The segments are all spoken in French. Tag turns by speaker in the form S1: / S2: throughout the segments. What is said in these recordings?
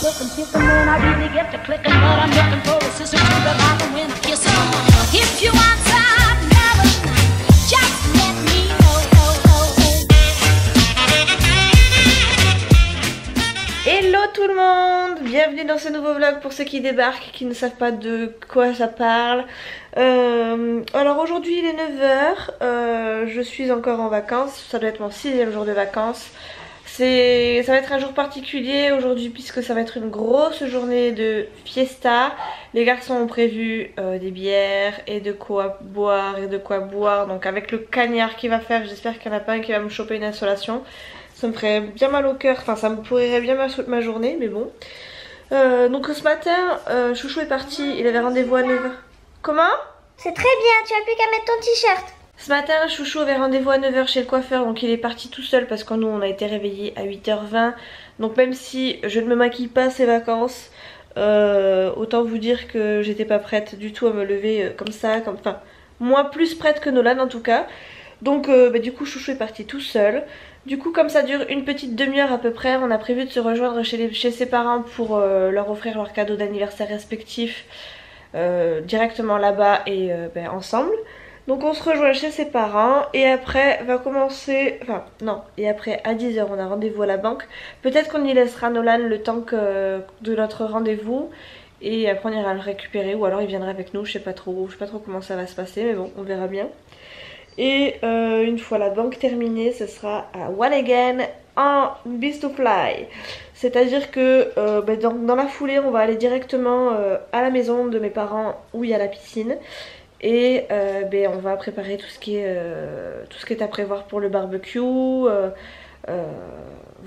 S1: looking, picking when I really get to clicking, but I'm looking for a sister to revive and win a kiss. If you want some love, just let me know.
S2: Hello tout le monde, bienvenue dans ce nouveau vlog pour ceux qui débarquent, qui ne savent pas de quoi ça parle. Alors aujourd'hui il est 9h, je suis encore en vacances, ça doit être mon 6e jour de vacances. Ça va être un jour particulier aujourd'hui puisque ça va être une grosse journée de fiesta. Les garçons ont prévu des bières et de quoi boire et de quoi boire. Donc avec le cagnard qu'il va faire, j'espère qu'il n'y en a pas un qui va me choper une insolation. Ça me ferait bien mal au cœur, enfin ça me pourrirait bien ma journée, mais bon. Donc ce matin, Chouchou est parti, il avait rendez-vous à 9h. Comment?
S3: C'est très bien, tu as plus qu'à mettre ton t-shirt.
S2: Ce matin, Chouchou avait rendez-vous à 9h chez le coiffeur, donc il est parti tout seul parce que nous on a été réveillés à 8h20. Donc même si je ne me maquille pas ces vacances, autant vous dire que j'étais pas prête du tout à me lever comme ça, enfin moins plus prête que Nolan en tout cas. Donc du coup Chouchou est parti tout seul. Du coup comme ça dure une petite demi-heure à peu près, on a prévu de se rejoindre chez ses parents pour leur offrir leur cadeau d'anniversaire respectif directement là-bas et ensemble. Donc on se rejoint chez ses parents et après va commencer, enfin non, et après à 10h on a rendez-vous à la banque. Peut-être qu'on y laissera Nolan le temps de notre rendez-vous et après on ira le récupérer ou alors il viendra avec nous, je sais pas trop comment ça va se passer mais bon on verra bien. Et une fois la banque terminée, ce sera à One Again en Beast to Fly. C'est-à-dire que dans la foulée, on va aller directement à la maison de mes parents où il y a la piscine. Et on va préparer tout ce qui est à prévoir pour le barbecue.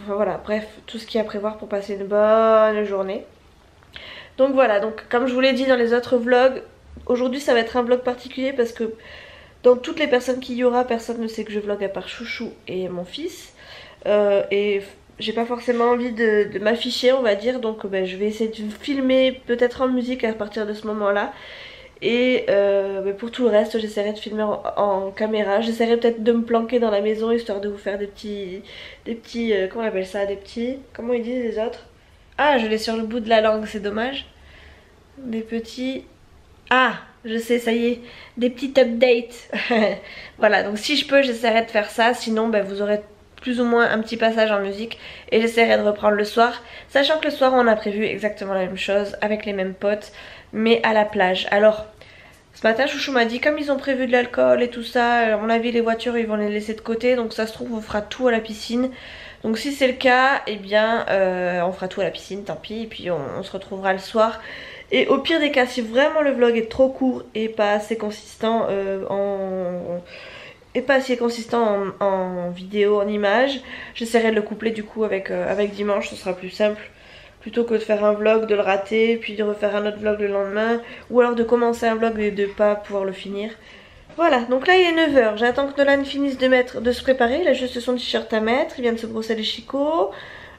S2: Voilà, bref, tout ce qui est à prévoir pour passer une bonne journée. Donc voilà, donc comme je vous l'ai dit dans les autres vlogs, aujourd'hui ça va être un vlog particulier parce que dans toutes les personnes qu'il y aura, personne ne sait que je vlog à part Chouchou et mon fils. Et j'ai pas forcément envie de m'afficher on va dire, donc je vais essayer de filmer peut-être en musique à partir de ce moment là. Et pour tout le reste j'essaierai de filmer en caméra. J'essaierai peut-être de me planquer dans la maison histoire de vous faire des petits comment on appelle ça, comment ils disent les autres? Ah, je l'ai sur le bout de la langue, c'est dommage. Des petits... Ah, je sais, ça y est, des petites updates. Voilà, donc si je peux j'essaierai de faire ça, sinon vous aurez plus ou moins un petit passage en musique et j'essaierai de reprendre le soir, sachant que le soir on a prévu exactement la même chose avec les mêmes potes mais à la plage. Alors ce matin Chouchou m'a dit comme ils ont prévu de l'alcool et tout ça, à mon avis les voitures ils vont les laisser de côté, donc ça se trouve on fera tout à la piscine. Donc si c'est le cas, eh bien on fera tout à la piscine, tant pis, et puis on se retrouvera le soir. Et au pire des cas, si vraiment le vlog est trop court et pas assez consistant en vidéo, en image, j'essaierai de le coupler du coup avec dimanche, ce sera plus simple. Plutôt que de faire un vlog, de le rater, puis de refaire un autre vlog le lendemain, ou alors de commencer un vlog et de pas pouvoir le finir. Voilà, donc là il est 9h, j'attends que Nolan finisse de se préparer, il a juste son t-shirt à mettre, il vient de se brosser les chicots.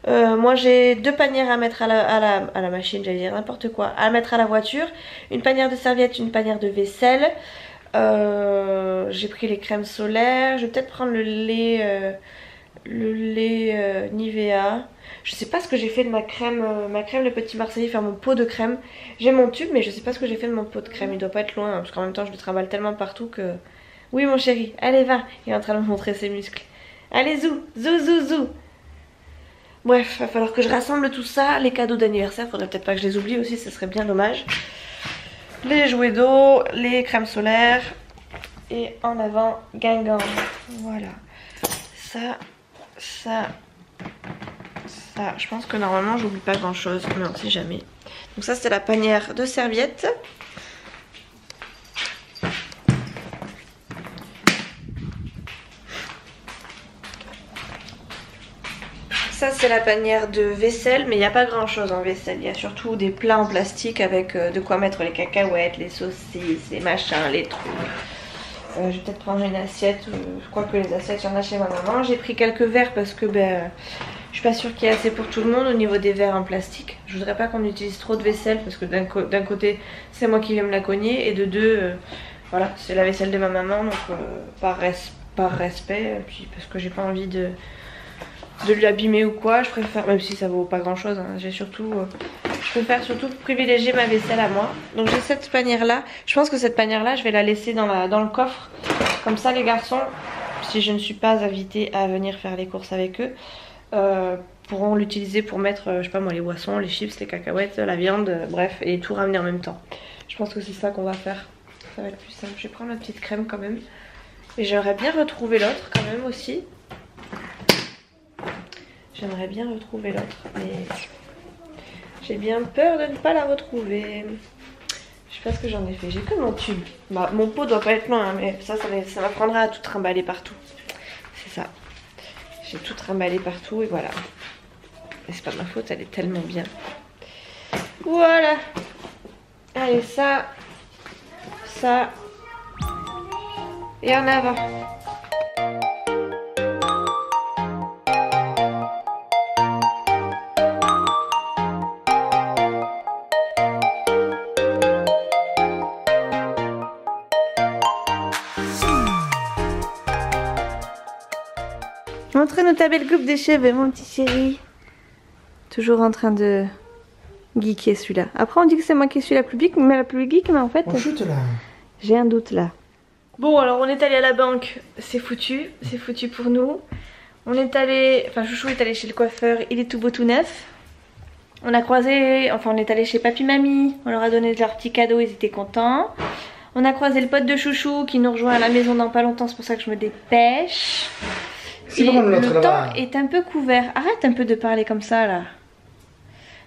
S2: Moi j'ai 2 panières à mettre à la machine, j'allais dire n'importe quoi, à mettre à la voiture. Une panière de serviettes, une panière de vaisselle. J'ai pris les crèmes solaires, je vais peut-être prendre le lait Nivea. Je sais pas ce que j'ai fait de ma crème le petit Marseillais, faire mon pot de crème. J'ai mon tube mais je sais pas ce que j'ai fait de mon pot de crème, il doit pas être loin hein, parce qu'en même temps je le trimballe tellement partout que... Oui mon chéri, allez va, il est en train de me montrer ses muscles. Allez zou, zou zou zou. Bref, il va falloir que je rassemble tout ça, les cadeaux d'anniversaire, faudrait peut-être pas que je les oublie aussi, ce serait bien dommage. Les jouets d'eau, les crèmes solaires et en avant Guingamp. Voilà. Ça. Je pense que normalement j'oublie pas grand chose, mais on sait jamais. Donc ça c'était la panière de serviettes. Ça c'est la panière de vaisselle, mais il n'y a pas grand chose en vaisselle. Il y a surtout des plats en plastique avec de quoi mettre les cacahuètes, les saucisses, les machins, les trucs. Je vais peut-être prendre une assiette, je crois que les assiettes il y en a chez ma maman. J'ai pris quelques verres parce que je suis pas sûre qu'il y ait assez pour tout le monde au niveau des verres en plastique. Je voudrais pas qu'on utilise trop de vaisselle parce que d'un côté c'est moi qui vais me la cogner et de deux voilà c'est la vaisselle de ma maman donc par respect et puis parce que j'ai pas envie de de lui abîmer ou quoi. Je préfère, même si ça vaut pas grand chose, hein, je préfère surtout privilégier ma vaisselle à moi. Donc j'ai cette panière là. Je pense que cette panière là je vais la laisser dans le coffre. Comme ça les garçons, si je ne suis pas invitée à venir faire les courses avec eux, pourront l'utiliser pour mettre, je sais pas moi, les boissons, les chips, les cacahuètes, la viande, bref, et tout ramener en même temps. Je pense que c'est ça qu'on va faire. Ça va être plus simple. Je vais prendre ma petite crème quand même. Et j'aimerais bien retrouver l'autre quand même aussi. J'aimerais bien retrouver l'autre, mais j'ai bien peur de ne pas la retrouver. Je sais pas ce que j'en ai fait. J'ai que mon tube. Bah, mon pot doit pas être loin, hein, mais ça m'apprendra à tout trimballer partout. C'est ça. J'ai tout trimballé partout et voilà. Et c'est pas ma faute, elle est tellement bien. Voilà. Allez, ça. Et en avant. Montre-nous ta belle coupe de cheveux, mon petit chéri. Toujours en train de geeker celui-là. Après on dit que c'est moi qui suis la plus geek, mais en fait...
S4: On chute là.
S2: J'ai un doute là. Bon alors on est allé à la banque, c'est foutu pour nous. On est allé, enfin Chouchou est allé chez le coiffeur, il est tout beau tout neuf. On a croisé, enfin on est allé chez Papy Mamie, on leur a donné leurs petits cadeaux, ils étaient contents. On a croisé le pote de Chouchou qui nous rejoint à la maison dans pas longtemps, c'est pour ça que je me dépêche. Et le temps est un peu couvert. Arrête un peu de parler comme ça là.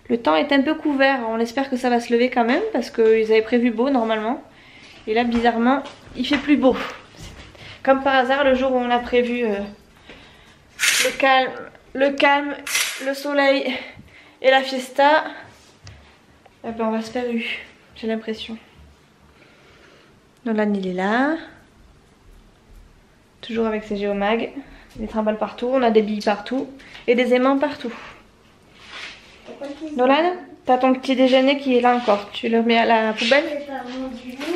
S2: Le temps est un peu couvert. On espère que ça va se lever quand même parce qu'ils avaient prévu beau normalement. Et là bizarrement il fait plus beau. Comme par hasard le jour où on a prévu le calme, le soleil et la fiesta, eh ben on va se faire eu. J'ai l'impression. Nolan il est là. Toujours avec ses géomags. Des trimbales partout, on a des billes partout et des aimants partout. Nolan, t'as ton petit déjeuner qui est là encore. Tu le mets à la poubelle?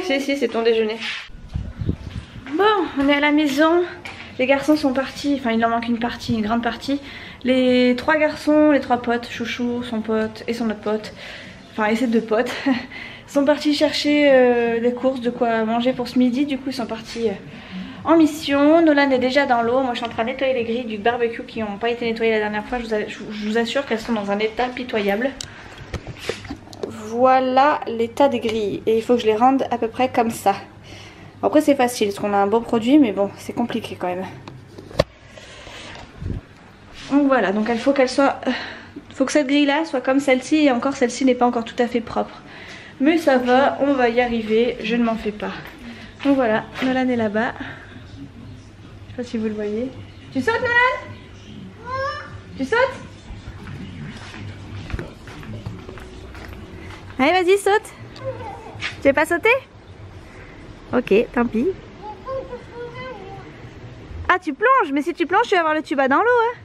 S2: Si, c'est ton déjeuner. Bon, on est à la maison. Les garçons sont partis, enfin il en manque une partie, une grande partie. Les trois garçons, les trois potes, Chouchou, son pote et son autre pote, enfin et ses deux potes, sont partis chercher des courses, de quoi manger pour ce midi. Du coup ils sont partis... en mission. Nolan est déjà dans l'eau. Moi je suis en train de nettoyer les grilles du barbecue qui n'ont pas été nettoyées la dernière fois. Je vous assure qu'elles sont dans un état pitoyable. Voilà l'état des grilles. Et il faut que je les rende à peu près comme ça. Après c'est facile parce qu'on a un beau produit, mais bon c'est compliqué quand même. Donc voilà, donc il faut qu'elle soit... faut que cette grille là soit comme celle-ci. Et encore celle-ci n'est pas encore tout à fait propre. Mais ça va, on va y arriver. Je ne m'en fais pas. Donc voilà, Nolan est là-bas. Je sais pas si vous le voyez. Tu sautes Nolan? Tu sautes? Allez vas-y saute. Tu veux pas sauter? Ok, tant pis. Ah tu plonges, mais si tu plonges tu vas avoir le tuba dans l'eau hein.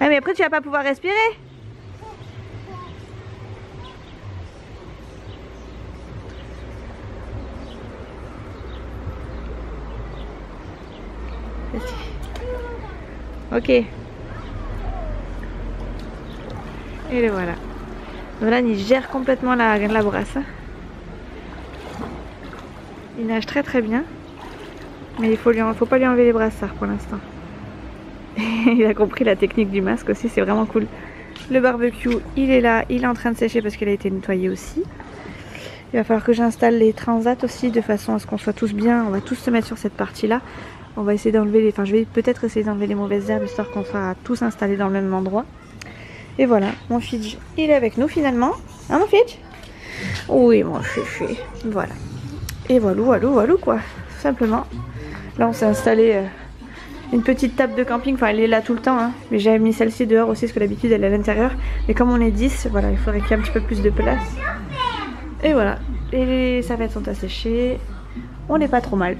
S2: Ah, mais après tu vas pas pouvoir respirer. Ok. Et le voilà. Nolan il gère complètement la brasse. Il nage très très bien. Mais il faut pas lui enlever les brassards pour l'instant. Il a compris la technique du masque aussi, c'est vraiment cool. Le barbecue il est là, il est en train de sécher parce qu'il a été nettoyé aussi. Il va falloir que j'installe les transats aussi de façon à ce qu'on soit tous bien. On va tous se mettre sur cette partie là. On va essayer d'enlever les... Enfin je vais peut-être essayer d'enlever les mauvaises herbes histoire qu'on soit tous installés dans le même endroit. Et voilà, mon Fidj il est avec nous finalement. Hein mon Fidj? Oui mon chouchou. Voilà. Et voilà quoi, tout simplement. Là on s'est installé une petite table de camping, enfin elle est là tout le temps hein. Mais j'avais mis celle-ci dehors aussi parce que d'habitude elle est à l'intérieur. Mais comme on est 10, voilà, il faudrait qu'il y ait un petit peu plus de place. Et voilà, les serviettes sont à sécher. On n'est pas trop mal.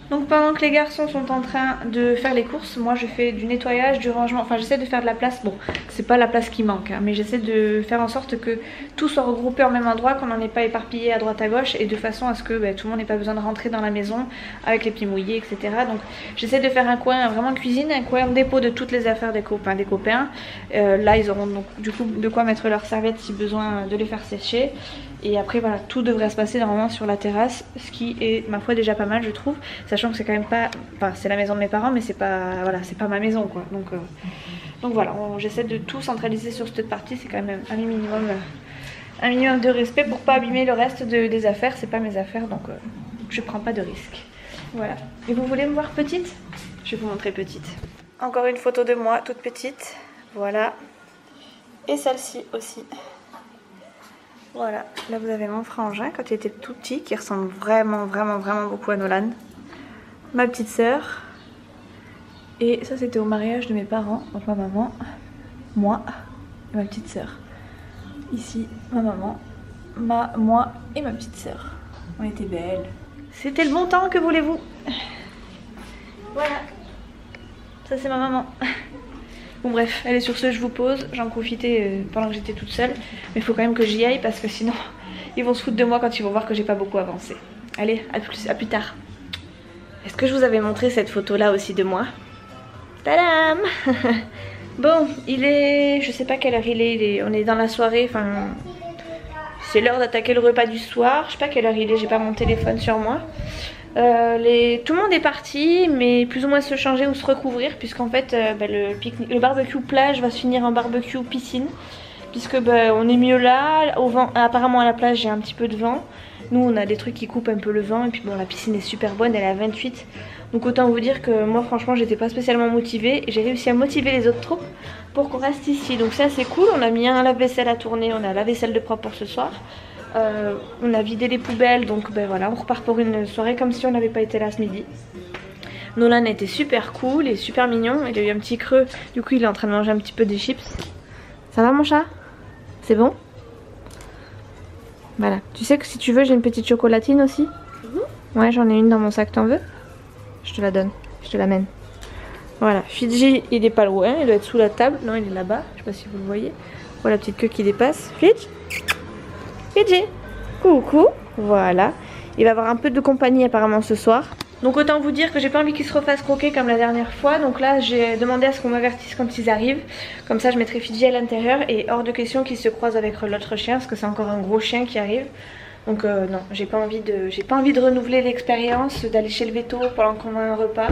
S4: Donc pendant que les garçons sont en train de faire les courses, moi je fais du nettoyage, du rangement, enfin j'essaie de faire de la place. Bon, c'est pas la place qui manque, hein, mais j'essaie de faire en sorte que tout soit regroupé au même endroit, qu'on n'en ait pas éparpillé à droite à gauche, et de façon à ce que tout le monde n'ait pas besoin de rentrer dans la maison avec les pieds mouillés, etc. Donc j'essaie de faire un coin vraiment cuisine, un coin dépôt de toutes les affaires des copains. Là ils auront donc du coup de quoi mettre leurs serviettes si besoin de les faire sécher. Et après voilà, tout devrait se passer normalement sur la terrasse, ce qui est ma foi déjà pas mal je trouve, sachant que c'est quand même pas, enfin c'est la maison de mes parents mais c'est pas, voilà, c'est pas ma maison quoi. Donc voilà, j'essaie de tout centraliser sur cette partie, c'est quand même un minimum de respect pour pas abîmer le reste des affaires, c'est pas mes affaires donc je prends pas de risques. Voilà. Et vous voulez me voir petite? Je vais vous montrer petite. Encore une photo de moi toute petite, voilà. Et celle-ci aussi. Voilà, là vous avez mon frangin quand il était tout petit qui ressemble vraiment beaucoup à Nolan. Ma petite sœur. Et ça c'était au mariage de mes parents, donc ma maman, moi et ma petite sœur. Ici ma maman, moi et ma petite sœur. On était belles. C'était le bon temps, que voulez-vous? Voilà, ça c'est ma maman. Bon bref, allez sur ce je vous pose, j'en profitais pendant que j'étais toute seule. Mais il faut quand même que j'y aille parce que sinon ils vont se foutre de moi quand ils vont voir que j'ai pas beaucoup avancé. Allez, à plus tard. Est-ce que je vous avais montré cette photo là aussi de moi? Tadam! Bon, il est... je sais pas quelle heure il est, on est dans la soirée, enfin... c'est l'heure d'attaquer le repas du soir, je sais pas quelle heure il est, j'ai pas mon téléphone sur moi. Tout le monde est parti, mais plus ou moins se changer ou se recouvrir, puisqu'en fait le barbecue plage va se finir en barbecue piscine, puisque on est mieux là, au vent, apparemment à la plage j'ai un petit peu de vent, nous on a des trucs qui coupent un peu le vent, et puis bon la piscine est super bonne, elle est à 28, donc autant vous dire que moi franchement j'étais pas spécialement motivée, et j'ai réussi à motiver les autres troupes pour qu'on reste ici, donc ça c'est cool, on a mis un lave-vaisselle à tourner, on a la vaisselle de propre pour ce soir. On a vidé les poubelles, donc voilà, on repart pour une soirée comme si on n'avait pas été là ce midi. Nolan était super cool et super mignon, il a eu un petit creux, du coup il est en train de manger un petit peu des chips. Ça va mon chat? C'est bon? Voilà, tu sais que si tu veux j'ai une petite chocolatine aussi. Ouais, j'en ai une dans mon sac, t'en veux? Je te la donne, je te l'amène. Voilà, Fidji il est pas loin, il doit être sous la table, non il est là-bas, je sais pas si vous le voyez. Voilà la petite queue qui dépasse, Fidji. Fidji, coucou, voilà. Il va avoir un peu de compagnie apparemment ce soir. Donc autant vous dire que j'ai pas envie qu'il se refasse croquer comme la dernière fois. Donc là j'ai demandé à ce qu'on m'avertisse quand ils arrivent. Comme ça je mettrai Fidji à l'intérieur et hors de question qu'il se croise avec l'autre chien parce que c'est encore un gros chien qui arrive. Donc non, j'ai pas envie de renouveler l'expérience, d'aller chez le veto pendant qu'on a un repas.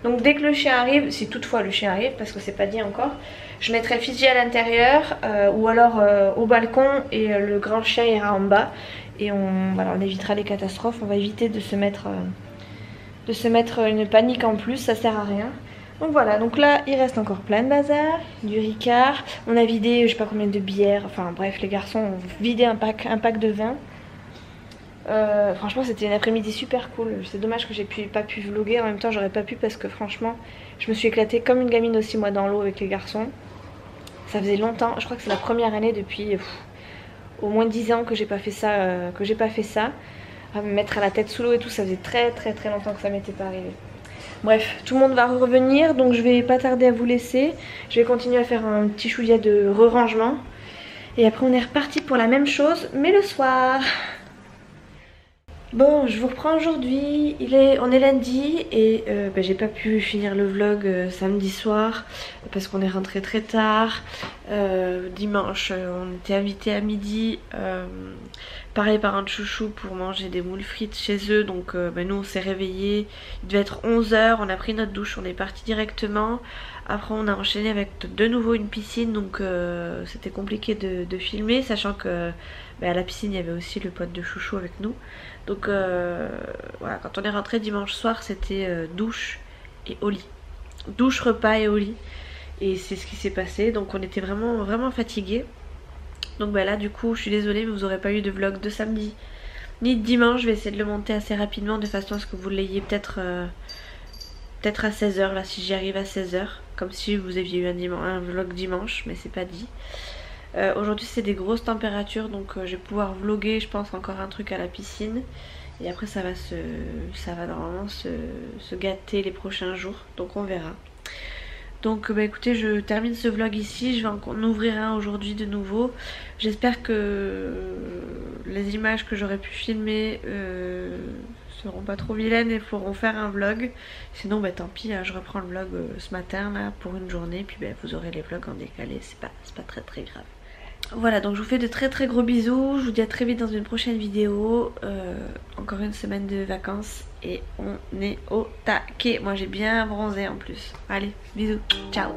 S4: Donc dès que le chien arrive, si toutefois le chien arrive, parce que c'est pas dit encore, je mettrai Fidji à l'intérieur ou alors au balcon et le grand chien ira en bas. Et voilà, on évitera les catastrophes, on va éviter de se mettre une panique en plus, ça sert à rien. Donc voilà, donc là il reste encore plein de bazar, du Ricard, on a vidé je sais pas combien de bières, enfin bref les garçons ont vidé un pack de vin. Franchement c'était une après-midi super cool, c'est dommage que j'ai pas pu vlogger, en même temps j'aurais pas pu parce que franchement je me suis éclatée comme une gamine aussi moi dans l'eau avec les garçons. Ça faisait longtemps, je crois que c'est la première année depuis au moins 10 ans que j'ai pas fait ça, à me mettre à la tête sous l'eau et tout, ça faisait très longtemps que ça m'était pas arrivé. Bref, tout le monde va revenir donc je vais pas tarder à vous laisser, je vais continuer à faire un petit chouïa de re-rangement et après on est reparti pour la même chose mais le soir. Bon, je vous reprends aujourd'hui, on est lundi et j'ai pas pu finir le vlog samedi soir parce qu'on est rentré très tard. Dimanche, on était invités à midi par les parents de Chouchou pour manger des moules frites chez eux. Donc nous on s'est réveillés, il devait être 11 h, on a pris notre douche, on est parti directement. Après on a enchaîné avec de nouveau une piscine, donc c'était compliqué de filmer, sachant que à la piscine il y avait aussi le pote de Chouchou avec nous. Donc voilà, quand on est rentré dimanche soir c'était douche et au lit. Douche, repas et au lit. Et c'est ce qui s'est passé, donc on était vraiment fatigués. Donc là du coup je suis désolée mais vous n'aurez pas eu de vlog de samedi ni de dimanche. Je vais essayer de le monter assez rapidement de façon à ce que vous l'ayez peut-être à 16 h là si j'y arrive à 16 h. Comme si vous aviez eu un vlog dimanche mais c'est pas dit. Aujourd'hui c'est des grosses températures donc je vais pouvoir vlogger je pense encore un truc à la piscine.
S2: Et après ça va normalement se gâter les prochains jours, donc on verra. Donc bah écoutez, je termine ce vlog ici, je vais en ouvrir un aujourd'hui de nouveau. J'espère que les images que j'aurais pu filmer seront pas trop vilaines et pourront faire un vlog. Sinon bah tant pis, hein, je reprends le vlog ce matin là pour une journée, puis bah, vous aurez les vlogs en décalé, c'est pas très grave. Voilà, donc je vous fais de très gros bisous, je vous dis à très vite dans une prochaine vidéo. Encore une semaine de vacances et on est au taquet. Moi j'ai bien bronzé en plus. Allez, bisous, ciao.